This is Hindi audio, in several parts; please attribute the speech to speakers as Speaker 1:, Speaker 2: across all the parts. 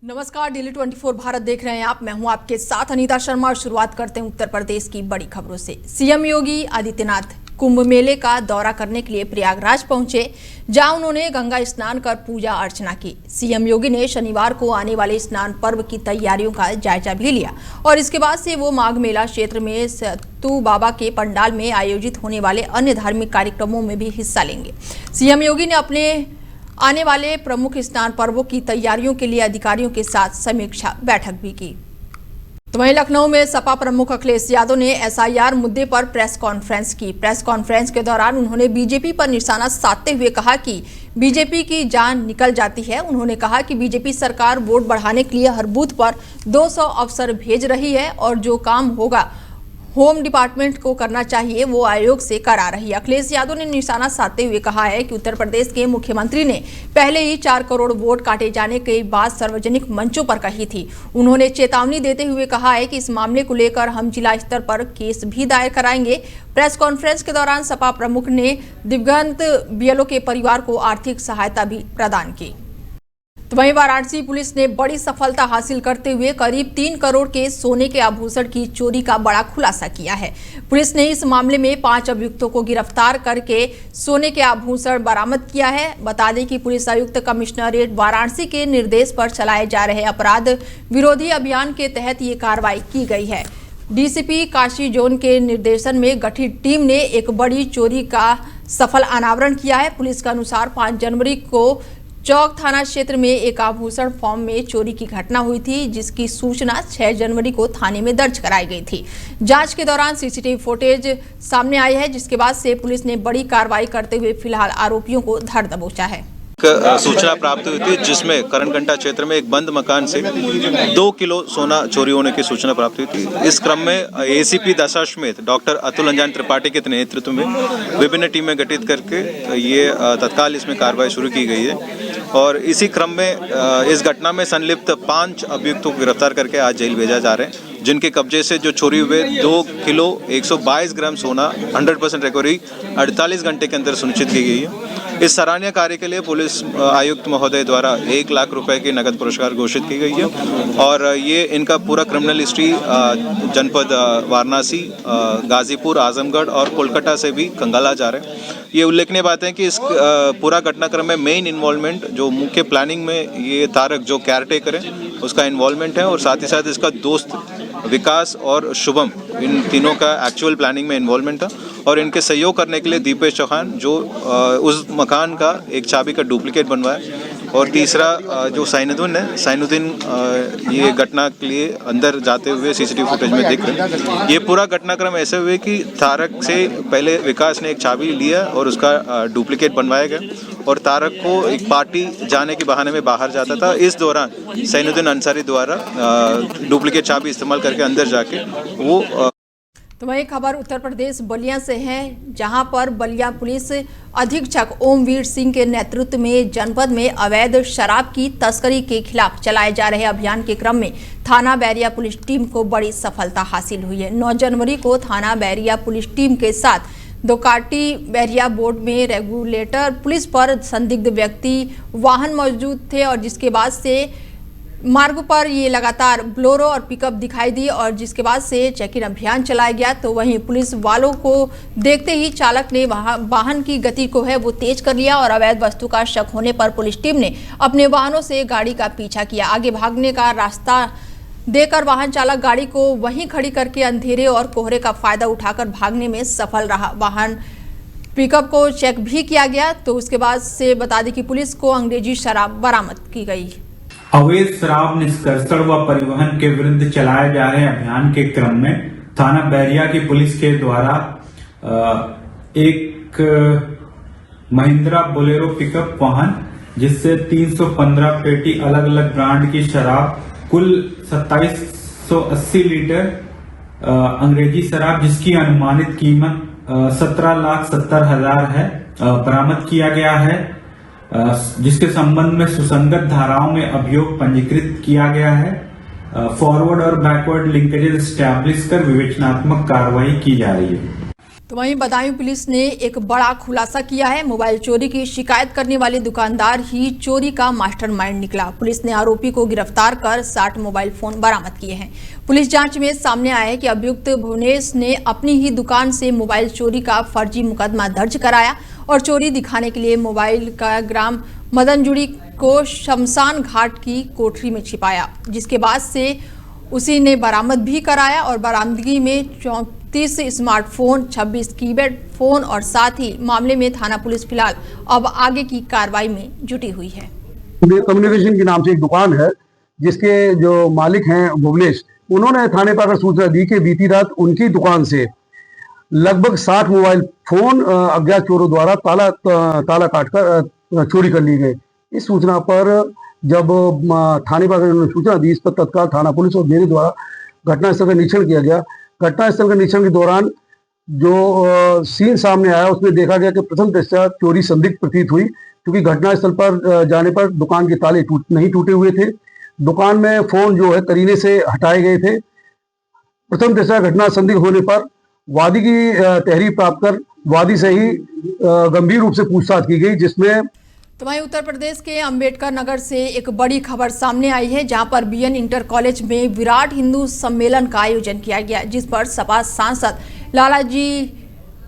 Speaker 1: नमस्कार, डेली 24 भारत देख रहे हैं आप। मैं हूं आपके साथ अनीता शर्मा और शुरुआत करते हैं उत्तर प्रदेश की बड़ी खबरों से। सीएम योगी आदित्यनाथ कुंभ मेले का दौरा करने के लिए प्रयागराज पहुंचे, जहां उन्होंने गंगा स्नान कर पूजा अर्चना की। सीएम योगी ने शनिवार को आने वाले स्नान पर्व की तैयारियों का जायजा भी लिया और इसके बाद से वो माघ मेला क्षेत्र में सत्तू बाबा के पंडाल में आयोजित होने वाले अन्य धार्मिक कार्यक्रमों में भी हिस्सा लेंगे। सीएम योगी ने अपने आने वाले प्रमुख स्नान पर्वों की तैयारियों के लिए अधिकारियों के साथ समीक्षा बैठक भी की। तो वहीं लखनऊ में सपा प्रमुख अखिलेश यादव ने एसआईआर मुद्दे पर प्रेस कॉन्फ्रेंस की। प्रेस कॉन्फ्रेंस के दौरान उन्होंने बीजेपी पर निशाना साधते हुए कहा कि बीजेपी की जान निकल जाती है। उन्होंने कहा कि बीजेपी सरकार वोट बढ़ाने के लिए हर बूथ पर 200 अफसर भेज रही है और जो काम होगा होम डिपार्टमेंट को करना चाहिए वो आयोग से करा रही है। अखिलेश यादव ने निशाना साधते हुए कहा है कि उत्तर प्रदेश के मुख्यमंत्री ने पहले ही 4 करोड़ वोट काटे जाने की बात सार्वजनिक मंचों पर कही थी। उन्होंने चेतावनी देते हुए कहा है कि इस मामले को लेकर हम जिला स्तर पर केस भी दायर कराएंगे। प्रेस कॉन्फ्रेंस के दौरान सपा प्रमुख ने दिवंगत बीएलओ के परिवार को आर्थिक सहायता भी प्रदान की। तो वहीं वाराणसी पुलिस ने बड़ी सफलता हासिल करते हुए करीब 3 करोड़ के सोने के आभूषण की चोरी का बड़ा खुलासा किया है। पुलिस ने इस मामले में 5 अभियुक्तों को गिरफ्तार करके सोने के आभूषण बरामद किया है। बता दें कि पुलिस आयुक्त कमिश्नरेट वाराणसी के निर्देश पर चलाए जा रहे अपराध विरोधी अभियान के तहत ये कार्रवाई की गई है। डीसीपी काशी जोन के निर्देशन में गठित टीम ने एक बड़ी चोरी का सफल अनावरण किया है। पुलिस के अनुसार 5 जनवरी को चौक थाना क्षेत्र में एक आभूषण फॉर्म में चोरी की घटना हुई थी, जिसकी सूचना 6 जनवरी को थाने में दर्ज कराई गई थी। जांच के दौरान सीसीटीवी फुटेज सामने आई है, जिसके बाद से पुलिस ने बड़ी कार्रवाई करते हुए फिलहाल आरोपियों को धर दबोचा है।
Speaker 2: सूचना प्राप्त हुई थी जिसमें करणघंटा क्षेत्र में एक बंद मकान से 2 किलो सोना चोरी होने की सूचना प्राप्त हुई थी। इस क्रम में एसीपी दशाश्वमेध डॉक्टर अतुल अंजान त्रिपाठी के नेतृत्व में विभिन्न टीमें गठित करके ये तत्काल इसमें कार्रवाई शुरू की गई है और इसी क्रम में इस घटना में संलिप्त 5 अभियुक्तों को गिरफ्तार करके आज जेल भेजा जा रहे हैं, जिनके कब्जे से जो चोरी हुए 2 किलो 122 ग्राम सोना 100% रिकवरी 48 घंटे के अंदर सुनिश्चित की गई है। इस सराहनीय कार्य के लिए पुलिस आयुक्त महोदय द्वारा 1 लाख रुपए की नगद पुरस्कार घोषित की गई है और ये इनका पूरा क्रिमिनल हिस्ट्री जनपद वाराणसी, गाजीपुर, आजमगढ़ और कोलकाता से भी खंगाला जा रहे हैं। ये उल्लेखनीय बात है कि इस पूरा घटनाक्रम में मेन इन्वॉल्वमेंट जो मुख्य प्लानिंग में ये तारक जो केयरटेकर है उसका इन्वॉल्वमेंट है और साथ ही साथ इसका दोस्त विकास और शुभम, इन तीनों का एक्चुअल प्लानिंग में इन्वॉल्वमेंट था और इनके सहयोग करने के लिए दीपेश चौहान जो उस मकान का एक चाबी का डुप्लीकेट बनवाया और तीसरा जो साइनुद्दीन ये घटना के लिए अंदर जाते हुए सीसीटीवी फुटेज में दिख रहे हैं। ये पूरा घटनाक्रम ऐसे हुए कि तारक से पहले विकास ने एक चाबी लिया और उसका डुप्लीकेट बनवाया गया और तारक को एक पार्टी जाने के बहाने में बाहर जाता था। इस दौरान साइनुद्दीन अंसारी द्वारा डुप्लीकेट चाबी इस्तेमाल करके अंदर जाके वो
Speaker 1: तो वही खबर उत्तर प्रदेश बलिया से है, जहां पर बलिया पुलिस अधीक्षक ओमवीर सिंह के नेतृत्व में जनपद में अवैध शराब की तस्करी के खिलाफ चलाए जा रहे अभियान के क्रम में थाना बैरिया पुलिस टीम को बड़ी सफलता हासिल हुई है। 9 जनवरी को थाना बैरिया पुलिस टीम के साथ दोकाटी बैरिया बोर्ड में रेगुलेटर पुलिस पर संदिग्ध व्यक्ति वाहन मौजूद थे और जिसके बाद से मार्ग पर ये लगातार ब्लोरो और पिकअप दिखाई दी और जिसके बाद से चेकिंग अभियान चलाया गया। तो वहीं पुलिस वालों को देखते ही चालक ने वाहन की गति को है वो तेज कर लिया और अवैध वस्तु का शक होने पर पुलिस टीम ने अपने वाहनों से गाड़ी का पीछा किया। आगे भागने का रास्ता देकर वाहन चालक गाड़ी को वहीं खड़ी करके अंधेरे और कोहरे का फायदा उठाकर भागने में सफल रहा। वाहन पिकअप को चेक भी किया गया। तो उसके बाद से बता दें कि पुलिस को अंग्रेजी शराब बरामद की गई।
Speaker 3: अवैध शराब निष्कर्षण व परिवहन के विरुद्ध चलाए जा रहे अभियान के क्रम में थाना बैरिया की पुलिस के द्वारा एक महिंद्रा बोलेरो पिकअप वाहन जिससे 315 पेटी अलग अलग ब्रांड की शराब कुल 2780 लीटर अंग्रेजी शराब जिसकी अनुमानित कीमत 17,70,000 है बरामद किया गया है, जिसके संबंध में सुसंगत धाराओं में अभियोग पंजीकृत किया गया है। फॉरवर्ड और बैकवर्ड लिंकेजेस एस्टैब्लिश कर विवेचनात्मक कार्रवाई की जा रही है।
Speaker 1: तो वहीं बदायूं पुलिस ने एक बड़ा खुलासा किया है। मोबाइल चोरी की शिकायत करने वाले दुकानदार ही चोरी का मास्टरमाइंड निकला। पुलिस ने आरोपी को गिरफ्तार कर 60 मोबाइल फोन बरामद किए हैं। पुलिस जांच में सामने आया है कि अभियुक्त भुवनेश ने अपनी ही दुकान से मोबाइल चोरी का फर्जी मुकदमा दर्ज कराया और चोरी दिखाने के लिए मोबाइल का ग्राम मदनजुड़ी को शमशान घाट की कोठरी में छिपाया, जिसके बाद से उसी ने बरामद भी कराया और बरामदगी में 34 स्मार्टफोन, 26 कीपैड फोन और साथ ही मामले में थाना पुलिस फिलहाल अब आगे की कार्रवाई में जुटी हुई है।
Speaker 4: कम्युनिकेशन के नाम से एक दुकान है जिसके जो मालिक हैं भुवनेश, उन्होंने थाने पर सूचना दी कि बीती रात उनकी दुकान से लगभग 60 मोबाइल फोन अज्ञात चोरों द्वारा ताला काटकर चोरी कर ली गई। इस सूचना पर जब थाने पर उन्होंने सूचना दी, इस पर तत्काल थाना पुलिस और मेरे द्वारा घटनास्थल का निरीक्षण किया गया। घटनास्थल के निरीक्षण के दौरान जो सीन सामने आया उसमें देखा गया कि प्रथम दृष्टया चोरी संदिग्ध प्रतीत हुई, क्योंकि घटनास्थल पर जाने पर दुकान के ताले नहीं टूटे हुए थे। दुकान में फोन जो है करीने से हटाए गए थे। प्रथम दृष्टया घटना संदिग्ध होने पर वादी की तहरीर प्राप्त कर वादी से ही गंभीर रूप से पूछताछ की गई, जिसमें
Speaker 1: तो वहीं उत्तर प्रदेश के अंबेडकर नगर से एक बड़ी खबर सामने आई है, जहां पर बीएन इंटर कॉलेज में विराट हिंदू सम्मेलन का आयोजन किया गया, जिस पर सपा सांसद लालाजी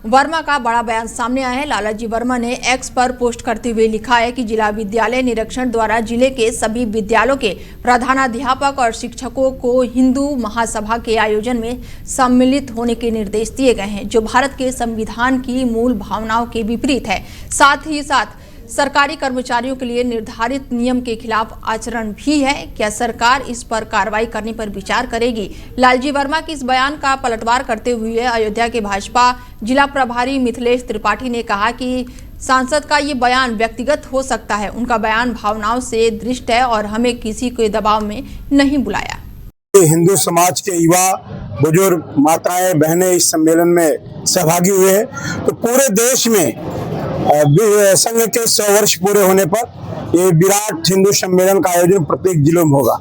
Speaker 1: वर्मा का बड़ा बयान सामने आया है। लालाजी वर्मा ने एक्स पर पोस्ट करते हुए लिखा है कि जिला विद्यालय निरीक्षण द्वारा जिले के सभी विद्यालयों के प्रधानाध्यापक और शिक्षकों को हिंदू महासभा के आयोजन में सम्मिलित होने के निर्देश दिए गए हैं, जो भारत के संविधान की मूल भावनाओं के विपरीत है। साथ ही साथ सरकारी कर्मचारियों के लिए निर्धारित नियम के खिलाफ आचरण भी है। क्या सरकार इस पर कार्रवाई करने पर विचार करेगी? लालजी वर्मा की इस बयान का पलटवार करते हुए अयोध्या के भाजपा जिला प्रभारी मिथिलेश त्रिपाठी ने कहा कि सांसद का ये बयान व्यक्तिगत हो सकता है, उनका बयान भावनाओं से दृष्ट है और हमें किसी के दबाव में नहीं बुलाया।
Speaker 5: हिंदू समाज के युवा, बुजुर्ग, माताएं, बहनें इस सम्मेलन में सहभागी हुए हैं। तो पूरे देश में संघ के 100 वर्ष पूरे होने पर ये विराट हिंदू सम्मेलन का आयोजन प्रत्येक जिलों में होगा।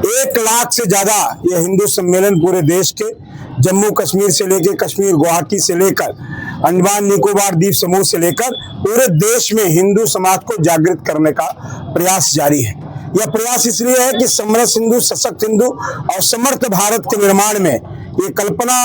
Speaker 5: 1 लाख से ज्यादा ये हिंदू सम्मेलन पूरे देश के जम्मू कश्मीर से लेकर कश्मीर, गुवाहाटी से लेकर अंडमान निकोबार द्वीप समूह से लेकर पूरे देश में हिंदू समाज को जागृत करने का प्रयास जारी है। यह प्रयास इसलिए है कि समरस हिंदू, सशक्त हिंदू और समर्थ भारत के निर्माण में ये कल्पना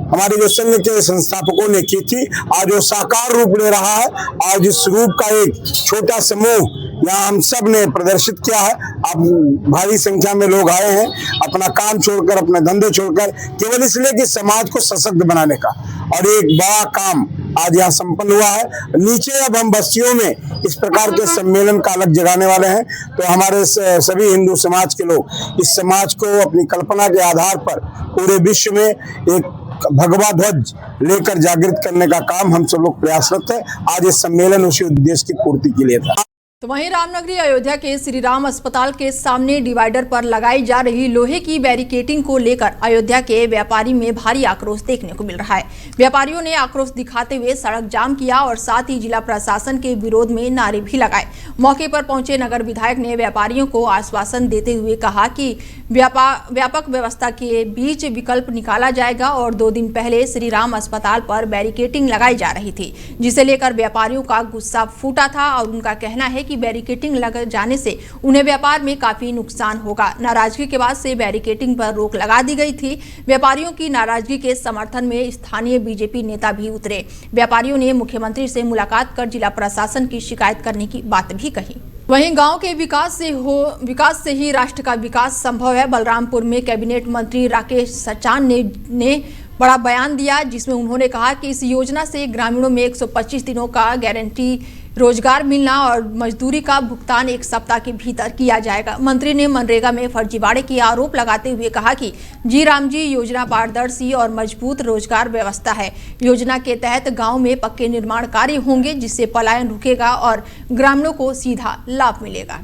Speaker 5: हमारे जो संघ के संस्थापकों ने की थी, आज वो साकार रूप ले रहा है। आज इस रूप का एक छोटा समूह यहाँ हम सब ने प्रदर्शित किया है। अब भारी संख्या में लोग आए हैं अपना काम छोड़कर, अपने धंधे छोड़कर, केवल इसलिए कि समाज को सशक्त बनाने का। और एक बड़ा काम आज यहाँ संपन्न हुआ है। नीचे अब हम बस्तियों में इस प्रकार के सम्मेलन का अलग जगाने वाले हैं। तो हमारे सभी हिंदू समाज के लोग इस समाज को अपनी कल्पना के आधार पर पूरे विश्व में एक भगवा ध्वज लेकर जागृत करने का काम हम सब लोग प्रयासरत है। आज इस सम्मेलन उसी उद्देश्य की पूर्ति के लिए था।
Speaker 1: तो वहीं रामनगरी अयोध्या के श्री राम अस्पताल के सामने डिवाइडर पर लगाई जा रही लोहे की बैरिकेटिंग को लेकर अयोध्या के व्यापारी में भारी आक्रोश देखने को मिल रहा है। व्यापारियों ने आक्रोश दिखाते हुए सड़क जाम किया और साथ ही जिला प्रशासन के विरोध में नारे भी लगाए। मौके पर पहुंचे नगर विधायक ने व्यापारियों को आश्वासन देते हुए कहा कि व्यापक व्यवस्था के बीच विकल्प निकाला जाएगा और 2 दिन पहले श्री राम अस्पताल पर बैरिकेटिंग लगाई जा रही थी, जिसे लेकर व्यापारियों का गुस्सा फूटा था और उनका कहना है कि बैरिकेटिंग लग जाने से उन्हें व्यापार में काफी नुकसान होगा। नाराजगी के बाद से बैरिकेटिंग पर रोक लगा दी गई थी। व्यापारियों की नाराजगी के समर्थन में स्थानीय बीजेपी नेता भी उतरे। व्यापारियों ने मुख्यमंत्री से मुलाकात कर जिला प्रशासन की शिकायत करने की बात भी कही। वहीं गांव के विकास से ही राष्ट्र का विकास संभव है। बलरामपुर में कैबिनेट मंत्री राकेश सचान ने बड़ा बयान दिया, जिसमें उन्होंने कहा कि इस योजना से ग्रामीणों में 125 दिनों का गारंटी रोजगार मिलना और मजदूरी का भुगतान 1 सप्ताह के भीतर किया जाएगा। मंत्री ने मनरेगा में फर्जीवाड़े के आरोप लगाते हुए कहा कि जी राम जी योजना पारदर्शी और मजबूत रोजगार व्यवस्था है। योजना के तहत गांव में पक्के निर्माण कार्य होंगे, जिससे पलायन रुकेगा और ग्रामीणों को सीधा लाभ मिलेगा।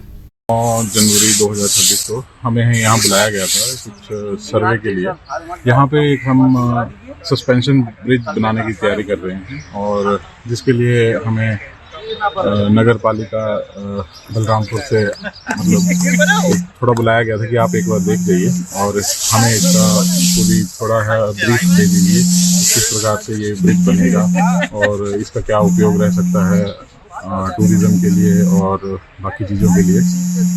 Speaker 6: 9 जनवरी 2026 को हमें यहाँ बुलाया गया था कुछ सर्वे के लिए। यहाँ पे एक हम सस्पेंशन ब्रिज बनाने की तैयारी कर रहे हैं और जिसके लिए हमें नगर पालिका बलरामपुर से मतलब थोड़ा बुलाया गया था कि आप एक बार देख जाइए और हमें इसका पूरी थोड़ा है ब्रीफ दे दीजिए किस प्रकार से ये ब्रिज बनेगा और इसका क्या उपयोग रह सकता है टूरिज्म के लिए और बाकी चीज़ों के लिए,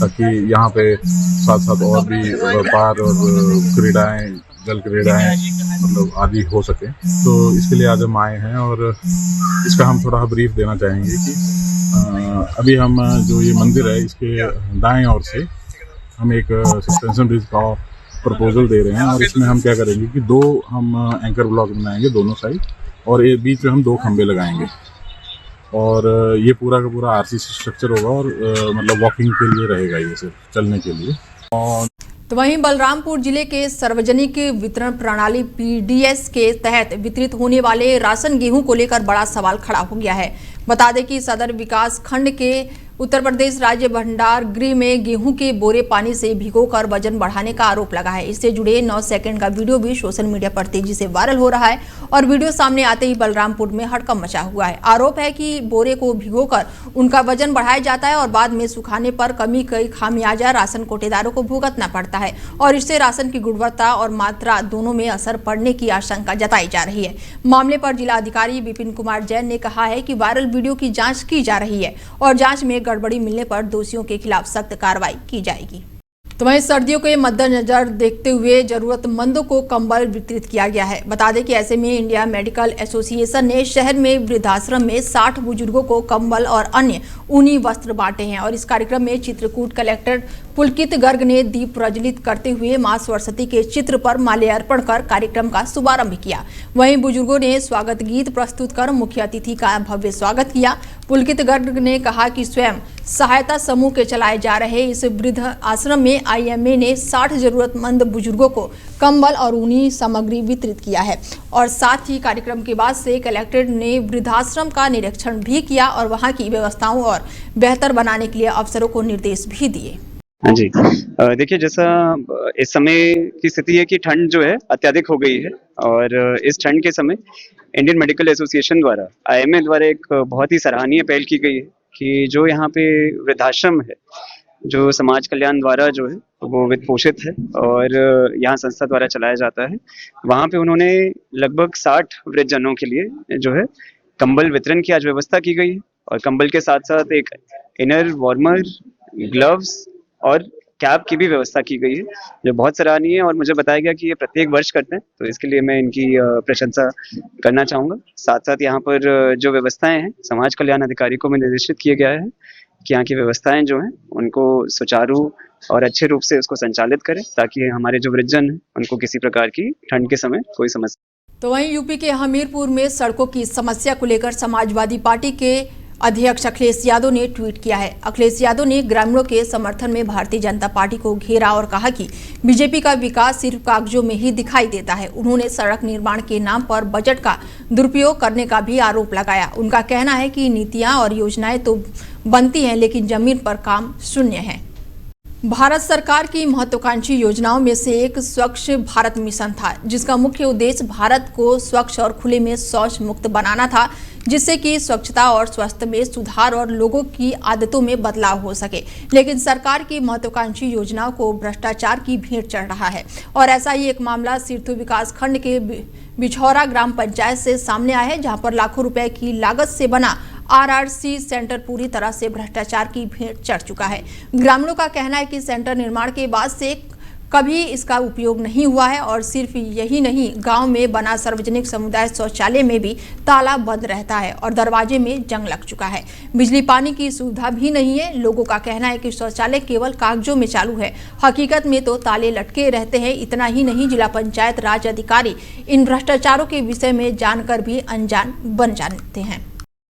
Speaker 6: ताकि यहाँ पे साथ साथ और भी व्यापार और क्रीड़ाएं, जल क्रीड़ाएं मतलब आदि हो सके। तो इसके लिए आज हम आए हैं और इसका हम थोड़ा ब्रीफ देना चाहेंगे कि अभी हम जो ये मंदिर है इसके दाएं ओर से हम एक सस्पेंशन ब्रिज का प्रपोजल दे रहे हैं और इसमें हम क्या करेंगे कि 2 हम एंकर ब्लॉक बनाएंगे दोनों साइड और एक बीच में हम 2 खंबे लगाएंगे और ये पूरा का पूरा आरसीसी स्ट्रक्चर होगा और मतलब वॉकिंग के लिए रहेगा, ये सिर्फ चलने के लिए। और
Speaker 1: तो वहीं बलरामपुर जिले के सार्वजनिक वितरण प्रणाली पीडीएस के तहत वितरित होने वाले राशन गेहूं को लेकर बड़ा सवाल खड़ा हो गया है। बता दें कि सदर विकास खंड के उत्तर प्रदेश राज्य भंडार गृह में गेहूं के बोरे पानी से भिगोकर वजन बढ़ाने का आरोप लगा है। इससे जुड़े 9 सेकंड का वीडियो भी सोशल मीडिया पर तेजी से वायरल हो रहा है और वीडियो सामने आते ही बलरामपुर में हड़कंप मचा हुआ है। आरोप है कि बोरे को भिगोकर उनका वजन बढ़ाया जाता है और बाद में सुखाने पर कमी कई खामियाजा राशन कोटेदारों को भुगतना पड़ता है और इससे राशन की गुणवत्ता और मात्रा दोनों में असर पड़ने की आशंका जताई जा रही है। मामले पर जिला अधिकारी विपिन कुमार जैन ने कहा है कि वायरल वीडियो की जांच की जा रही है और जांच में गड़बड़ी मिलने पर दोषियों के खिलाफ सख्त कार्रवाई की जाएगी। तो वहीं सर्दियों के मद्देनजर देखते हुए जरूरतमंदों को कंबल वितरित किया गया है। बता दें कि ऐसे में इंडिया मेडिकल एसोसिएशन ने शहर में वृद्धाश्रम में 60 बुजुर्गों को कंबल और अन्य ऊनी वस्त्र बांटे हैं और इस कार्यक्रम में चित्रकूट कलेक्टर पुलकित गर्ग ने दीप प्रज्वलित करते हुए मां सरस्वती के चित्र पर माल्यार्पण कर कार्यक्रम का शुभारंभ किया। वहीं बुजुर्गों ने स्वागत गीत प्रस्तुत कर मुख्य अतिथि का भव्य स्वागत किया। पुलकित गर्ग ने कहा कि स्वयं सहायता समूह के चलाए जा रहे इस वृद्ध आश्रम में आईएमए ने 60 जरूरतमंद बुजुर्गों को कंबल और ऊनी सामग्री वितरित किया है और साथ ही कार्यक्रम के बाद से कलेक्टर ने वृद्धाश्रम का निरीक्षण भी किया और वहां की व्यवस्थाओं और बेहतर बनाने के लिए अफसरों को निर्देश भी दिए।
Speaker 7: हाँ जी, देखिए जैसा इस समय की स्थिति है कि ठंड जो है अत्यधिक हो गई है और इस ठंड के समय इंडियन मेडिकल एसोसिएशन द्वारा आईएमए द्वारा एक बहुत ही सराहनीय पहल की गई है कि जो यहाँ पे वृद्धाश्रम है जो समाज कल्याण द्वारा जो है वो वित्त पोषित है और यहाँ संस्था द्वारा चलाया जाता है। वहाँ पे उन्होंने लगभग 60 वृद्धजनों के लिए जो है कंबल वितरण की आज व्यवस्था की गई है और कंबल के साथ साथ एक इनर वार्मर, ग्लव्स और कैप की भी व्यवस्था की गई है जो बहुत सराहनीय है और मुझे बताया गया कि ये प्रत्येक वर्ष करते हैं, तो इसके लिए मैं इनकी प्रशंसा करना चाहूँगा। साथ साथ यहाँ पर जो व्यवस्थाएं हैं समाज कल्याण अधिकारी को भी निर्देशित किया गया है कि यहाँ की व्यवस्थाएं जो हैं उनको सुचारू और अच्छे रूप से उसको संचालित करें ताकि हमारे जो वृद्धजन हैं उनको किसी प्रकार की ठंड के समय कोई समस्या।
Speaker 1: तो वहीं यूपी के हमीरपुर में सड़कों की समस्या को लेकर समाजवादी पार्टी के अध्यक्ष अखिलेश यादव ने ट्वीट किया है। अखिलेश यादव ने ग्रामीणों के समर्थन में भारतीय जनता पार्टी को घेरा और कहा कि बीजेपी का विकास सिर्फ कागजों में ही दिखाई देता है। उन्होंने सड़क निर्माण के नाम पर बजट का दुरुपयोग करने का भी आरोप लगाया। उनका कहना है कि नीतियां और योजनाएं तो बनती हैं लेकिन जमीन पर काम शून्य है। भारत सरकार की महत्वाकांक्षी योजनाओं में से एक स्वच्छ भारत मिशन था, जिसका मुख्य उद्देश्य भारत को स्वच्छ और खुले में शौच मुक्त बनाना था, जिससे कि स्वच्छता और स्वास्थ्य में सुधार और लोगों की आदतों में बदलाव हो सके। लेकिन सरकार की महत्वाकांक्षी योजनाओं को भ्रष्टाचार की भेंट चढ़ रहा है और ऐसा ही एक मामला सिरथू विकास खंड के बिछौरा ग्राम पंचायत से सामने आया है, जहां पर लाखों रुपए की लागत से बना आरआरसी सेंटर पूरी तरह से भ्रष्टाचार की भेंट चढ़ चुका है। ग्रामीणों का कहना है कि सेंटर निर्माण के बाद से कभी इसका उपयोग नहीं हुआ है और सिर्फ यही नहीं, गांव में बना सार्वजनिक समुदाय शौचालय में भी ताला बंद रहता है और दरवाजे में जंग लग चुका है। बिजली पानी की सुविधा भी नहीं है। लोगों का कहना है कि शौचालय केवल कागजों में चालू है, हकीकत में तो ताले लटके रहते हैं। इतना ही नहीं, जिला पंचायत राज अधिकारी इन भ्रष्टाचारों के विषय में जानकर भी अनजान बन जाते हैं।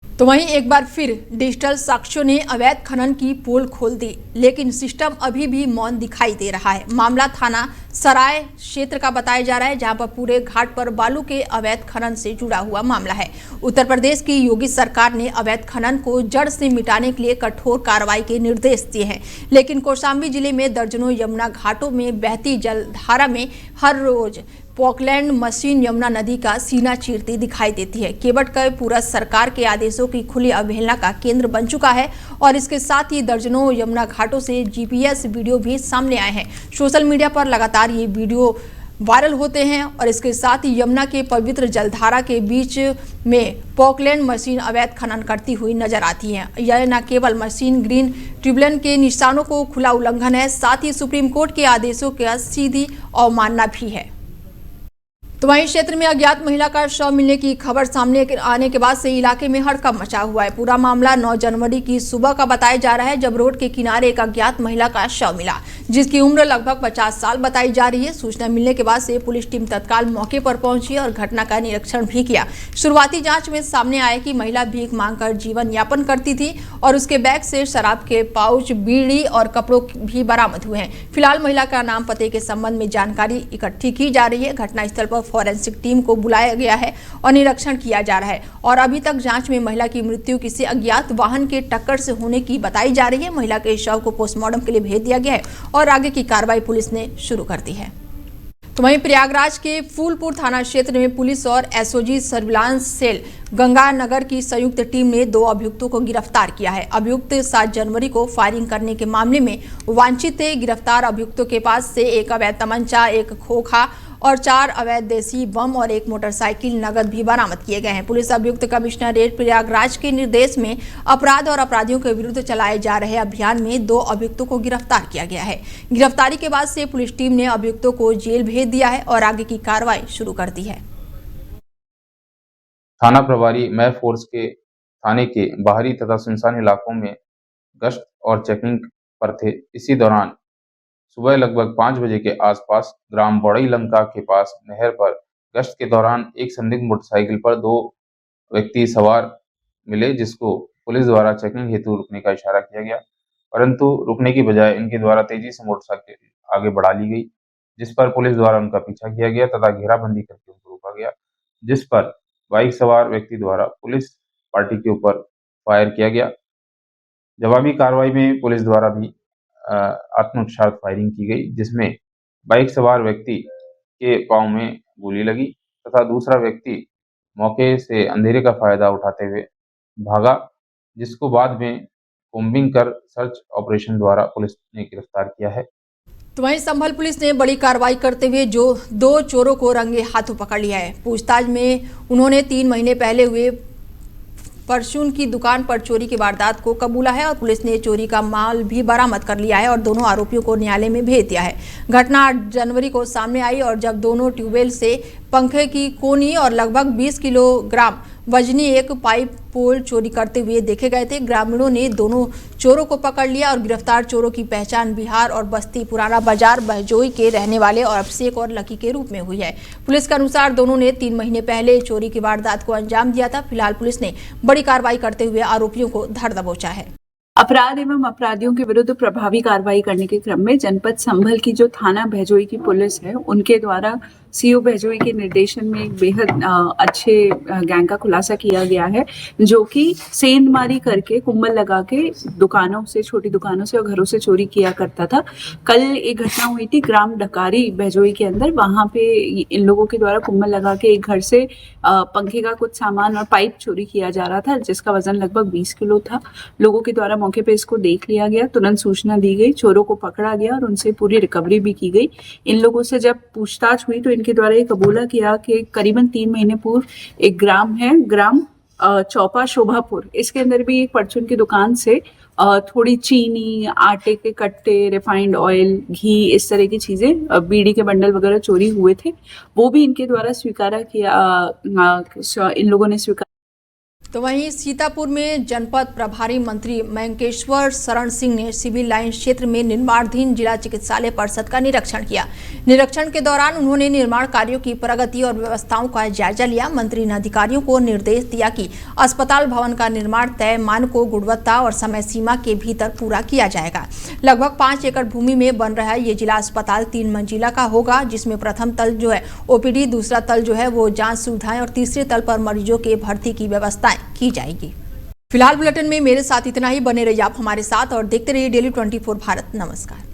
Speaker 1: तो वहीं एक बार फिर डिजिटल साक्ष्यों ने अवैध खनन की पोल खोल दी, लेकिन सिस्टम अभी भी मौन दिखाई दे रहा है। मामला थाना सराय क्षेत्र का बताया जा रहा है, जहां पर पूरे घाट पर बालू के अवैध खनन से जुड़ा हुआ मामला है। उत्तर प्रदेश की योगी सरकार ने अवैध खनन को जड़ से मिटाने के लिए कठोर कार्रवाई के निर्देश दिए हैं, लेकिन कौशाम्बी जिले में दर्जनों यमुना घाटों में बहती जलधारा में हर रोज पॉकलैंड मशीन यमुना नदी का सीना चीरती दिखाई देती है। केवट का पूरा सरकार के आदेशों की खुली अवहेलना का केंद्र बन चुका है और इसके साथ ही दर्जनों यमुना घाटों से जीपीएस वीडियो भी सामने आए हैं। सोशल मीडिया पर लगातार ये वीडियो वायरल होते हैं और इसके साथ ही यमुना के पवित्र जलधारा के बीच में पॉकलैंड मशीन अवैध खनन करती हुई नजर आती है। यह न केवल मशीन ग्रीन ट्रिब्यूनल के निशानों को खुला उल्लंघन है, साथ ही सुप्रीम कोर्ट के आदेशों का सीधी अवमानना भी है। तो वहीं क्षेत्र में अज्ञात महिला का शव मिलने की खबर सामने आने के बाद से इलाके में हड़कंप मचा हुआ है। पूरा मामला 9 जनवरी की सुबह का बताया जा रहा है, जब रोड के किनारे एक अज्ञात महिला का शव मिला, जिसकी उम्र लगभग 50 साल बताई जा रही है। सूचना मिलने के बाद से पुलिस टीम तत्काल मौके पर पहुंची और घटना का निरीक्षण भी किया। शुरुआती जांच में सामने आया कि महिला भीख मांगकर जीवन यापन करती थी और उसके बैग से शराब के पाउच, बीड़ी और कपड़ों भी बरामद हुए हैं। फिलहाल महिला का नाम, पते के संबंध में जानकारी इकट्ठी की जा रही है। घटनास्थल पर फॉरेंसिक टीम को बुलाया गया है और निरीक्षण किया जा रहा है और अभी तक जांच में महिला की मृत्यु किसी अज्ञात वाहन के टक्कर से होने की बताई जा रही है। महिला के शव को पोस्टमार्टम के लिए भेज दिया गया है और आगे की कार्रवाई पुलिस ने शुरू कर दी है। तो वहीं प्रयागराज के फूलपुर थाना क्षेत्र में पुलिस और एसओजी सर्विलांस सेल गंगानगर की संयुक्त टीम ने 2 अभियुक्तों को गिरफ्तार किया है। अभियुक्त 7 जनवरी को फायरिंग करने के मामले में वांछित थे। गिरफ्तार अभियुक्तों के पास से एक अवैध तमंचा, एक खोखा और 4 अवैध देसी बम और एक मोटरसाइकिल नगद भी बरामद किए गए हैं। पुलिस अभियुक्त कमिश्नरेट प्रयागराज के निर्देश में अपराध और अपराधियों के विरुद्ध चलाए जा रहे अभियान में 2 अभियुक्तों को गिरफ्तार किया गया है। गिरफ्तारी के बाद से पुलिस टीम ने अभियुक्तों को जेल भेज दिया है और आगे की कार्रवाई शुरू कर दी है।
Speaker 8: थाना प्रभारी मैं फोर्स के थाने के बाहरी तथा सुनसान इलाकों में गश्त और चेकिंग पर थे। इसी दौरान सुबह लगभग 5 बजे के आसपास ग्राम बौड़ई लंका के पास नहर पर गश्त के दौरान एक संदिग्ध मोटरसाइकिल पर 2 व्यक्ति सवार मिले, जिसको पुलिस द्वारा चेकिंग हेतु रुकने का इशारा किया गया, परंतु रुकने की बजाय इनके द्वारा तेजी से मोटरसाइकिल आगे बढ़ा ली गई, जिस पर पुलिस द्वारा उनका पीछा किया गया तथा घेराबंदी करके उनको रोका गया, जिस पर बाइक सवार व्यक्ति द्वारा पुलिस पार्टी के ऊपर फायर किया गया। जवाबी कार्रवाई में पुलिस द्वारा भी आत्मरक्षा फायरिंग की गई, जिसमें बाइक सवार व्यक्ति के पांव में गोली लगी तथा दूसरा व्यक्ति मौके से अंधेरे का फायदा उठाते हुए भागा, जिसको बाद में कोम्बिंग कर सर्च ऑपरेशन द्वारा पुलिस ने गिरफ्तार किया है।
Speaker 1: तो वहीं संभल पुलिस ने बड़ी कार्रवाई करते हुए 2 चोरों को रंगे हाथों पकड़ लिया है। पूछताछ में उन्होंने 3 महीने पहले हुए परचून की दुकान पर चोरी की वारदात को कबूला है और पुलिस ने चोरी का माल भी बरामद कर लिया है और दोनों आरोपियों को न्यायालय में भेज दिया है। घटना 8 जनवरी को सामने आई और जब दोनों ट्यूबवेल से पंखे की कोनी और लगभग 20 किलोग्राम वजनी एक पाइप पोल चोरी करते हुए देखे गए थे। ग्रामीणों ने दोनों चोरों को पकड़ लिया और गिरफ्तार चोरों की पहचान बिहार और बस्ती पुराना बाजार बहजोई के रहने वाले और अभिषेक और लकी के रूप में हुई है। पुलिस के अनुसार दोनों ने 3 महीने पहले चोरी की वारदात को अंजाम दिया था। फिलहाल पुलिस ने बड़ी कार्रवाई करते हुए आरोपियों को धर दबोचा है।
Speaker 9: अपराध एवं अपराधियों के विरुद्ध प्रभावी कार्रवाई करने के क्रम में जनपद संभल की जो थाना बहजोई की पुलिस है, उनके द्वारा सीओ बहजोई के निर्देशन में एक बेहद अच्छे गैंग का खुलासा किया गया है, जो कि सेंधमारी करके कुम्बल लगा के दुकानों से, छोटी दुकानों से और घरों से चोरी किया करता था। कल एक घटना हुई थी ग्राम डकारी बहजोई के अंदर, वहां पे इन लोगों के द्वारा कुम्बल लगा के एक घर से पंखे का कुछ सामान और पाइप चोरी किया जा रहा था, जिसका वजन लगभग 20 किलो था। लोगों के द्वारा मौके पे इसको देख लिया गया, तुरंत सूचना दी गई, चोरों को पकड़ा गया और उनसे पूरी रिकवरी भी की गई। इन लोगों से जब पूछताछ हुई तो इनके द्वारा ये कबूला किया कि करीबन 3 महीने पूर्व एक ग्राम है, ग्राम चौपा शोभापुर, इसके अंदर भी एक परचून की दुकान से थोड़ी चीनी, आटे के कट्टे, रिफाइंड ऑयल, घी, इस तरह की चीजें, बीड़ी के बंडल वगैरह चोरी हुए थे। वो भी इनके द्वारा स्वीकारा किया, इन लोगों ने स्वीकार।
Speaker 1: तो वहीं सीतापुर में जनपद प्रभारी मंत्री मयंकेश्वर शरण सिंह ने सिविल लाइन क्षेत्र में निर्माणाधीन जिला चिकित्सालय परिषद का निरीक्षण किया। निरीक्षण के दौरान उन्होंने निर्माण कार्यों की प्रगति और व्यवस्थाओं का जायजा लिया। मंत्री ने अधिकारियों को निर्देश दिया कि अस्पताल भवन का निर्माण तय मानकों, गुणवत्ता और समय सीमा के भीतर पूरा किया जाएगा। लगभग 5 एकड़ भूमि में बन रहा ये जिला अस्पताल 3 मंजिला का होगा, जिसमें प्रथम तल जो है ओपीडी, दूसरा तल जो है वो जांच सुविधाएं और तीसरे तल पर मरीजों के भर्ती की व्यवस्थाएं की जाएगी। फिलहाल बुलेटिन में मेरे साथ इतना ही। बने रहिए आप हमारे साथ और देखते रहिए डेली 24 भारत। नमस्कार।